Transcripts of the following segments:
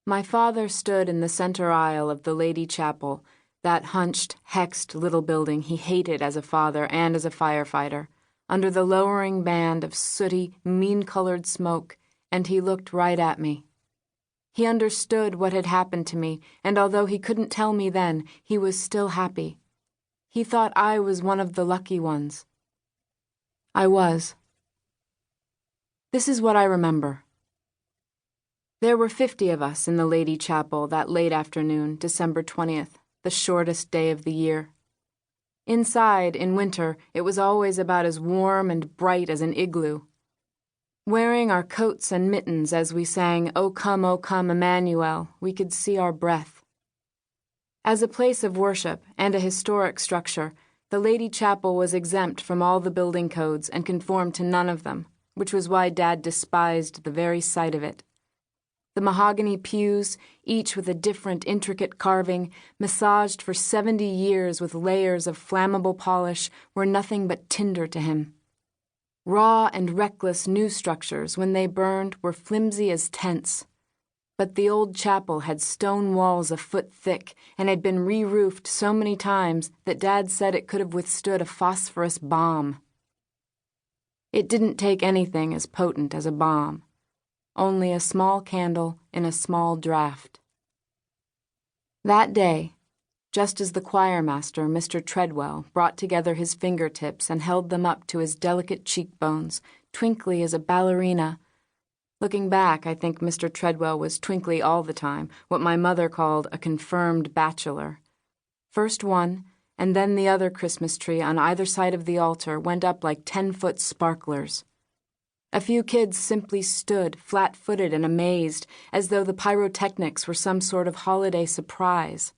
My father stood in the center aisle of the Lady Chapel, that hunched, hexed little building he hated as a father and as a firefighter, under the lowering band of sooty, mean-colored smoke, and he looked right at me. He understood what had happened to me, and although he couldn't tell me then, he was still happy. He thought I was one of the lucky ones. I was. This is what I remember. There were 50 of us in the Lady Chapel that late afternoon, December 20th, the shortest day of the year. Inside, in winter, it was always about as warm and bright as an igloo. Wearing our coats and mittens as we sang O Come, Emmanuel, we could see our breath. As a place of worship and a historic structure, the Lady Chapel was exempt from all the building codes and conformed to none of them, which was why Dad despised the very sight of it. The mahogany pews, each with a different intricate carving, massaged for 70 years with layers of flammable polish, were nothing but tinder to him. Raw and reckless new structures, when they burned, were flimsy as tents. But the old chapel had stone walls a foot thick and had been re-roofed so many times that Dad said it could have withstood a phosphorus bomb. It didn't take anything as potent as a bomb. Only a small candle in a small draught. That day, just as the choir master, Mr. Treadwell, brought together his fingertips and held them up to his delicate cheekbones, twinkly as a ballerina. Looking back, I think Mr. Treadwell was twinkly all the time, what my mother called a confirmed bachelor. First one, and then the other Christmas tree on either side of the altar went up like 10-foot sparklers. A few kids simply stood, flat-footed and amazed, as though the pyrotechnics were some sort of holiday surprise.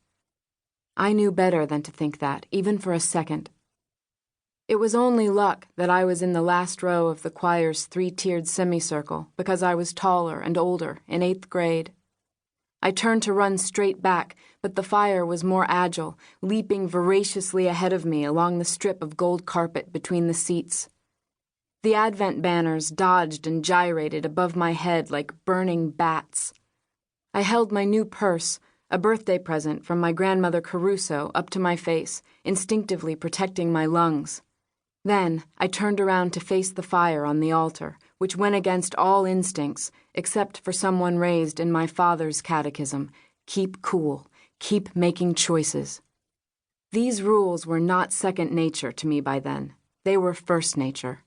I knew better than to think that, even for a second. It was only luck that I was in the last row of the choir's 3-tiered semicircle, because I was taller and older, in 8th grade. I turned to run straight back, but the fire was more agile, leaping voraciously ahead of me along the strip of gold carpet between the seats. The Advent banners dodged and gyrated above my head like burning bats. I held my new purse, a birthday present from my grandmother Caruso, up to my face, instinctively protecting my lungs. Then I turned around to face the fire on the altar, which went against all instincts, except for someone raised in my father's catechism: keep cool, keep making choices. These rules were not second nature to me by then. They were first nature.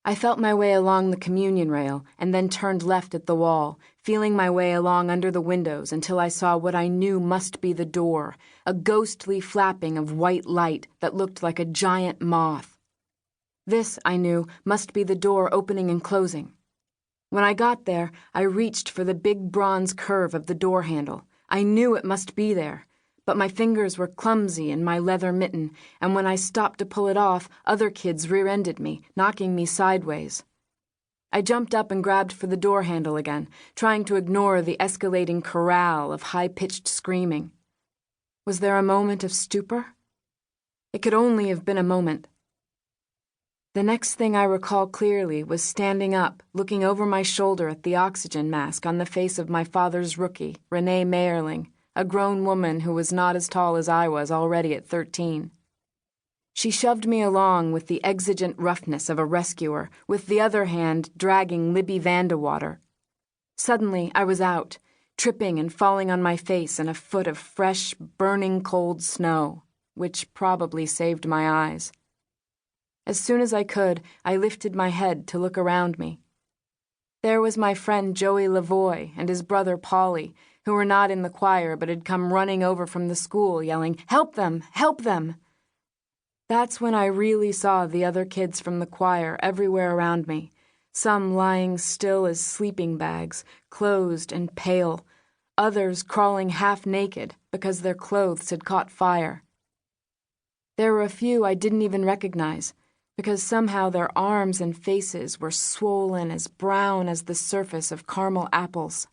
I felt my way along the communion rail and then turned left at the wall, feeling my way along under the windows until I saw what I knew must be the door, a ghostly flapping of white light that looked like a giant moth. This, I knew, must be the door opening and closing. When I got there, I reached for the big bronze curve of the door handle. I knew it must be there. But my fingers were clumsy in my leather mitten, and when I stopped to pull it off, other kids rear-ended me, knocking me sideways. I jumped up and grabbed for the door handle again, trying to ignore the escalating chorale of high-pitched screaming. Was there a moment of stupor? It could only have been a moment. The next thing I recall clearly was standing up, looking over my shoulder at the oxygen mask on the face of my father's rookie, Renee Mayerling, a grown woman who was not as tall as I was already at 13. She shoved me along with the exigent roughness of a rescuer, with the other hand dragging Libby Vandewater. Suddenly, I was out, tripping and falling on my face in a foot of fresh, burning cold snow, which probably saved my eyes. As soon as I could, I lifted my head to look around me. There was my friend Joey Lavoie and his brother Polly, who were not in the choir but had come running over from the school yelling, "Help them! Help them!" That's when I really saw the other kids from the choir everywhere around me, some lying still as sleeping bags, closed and pale, others crawling half naked because their clothes had caught fire. There were a few I didn't even recognize, because somehow their arms and faces were swollen as brown as the surface of caramel apples.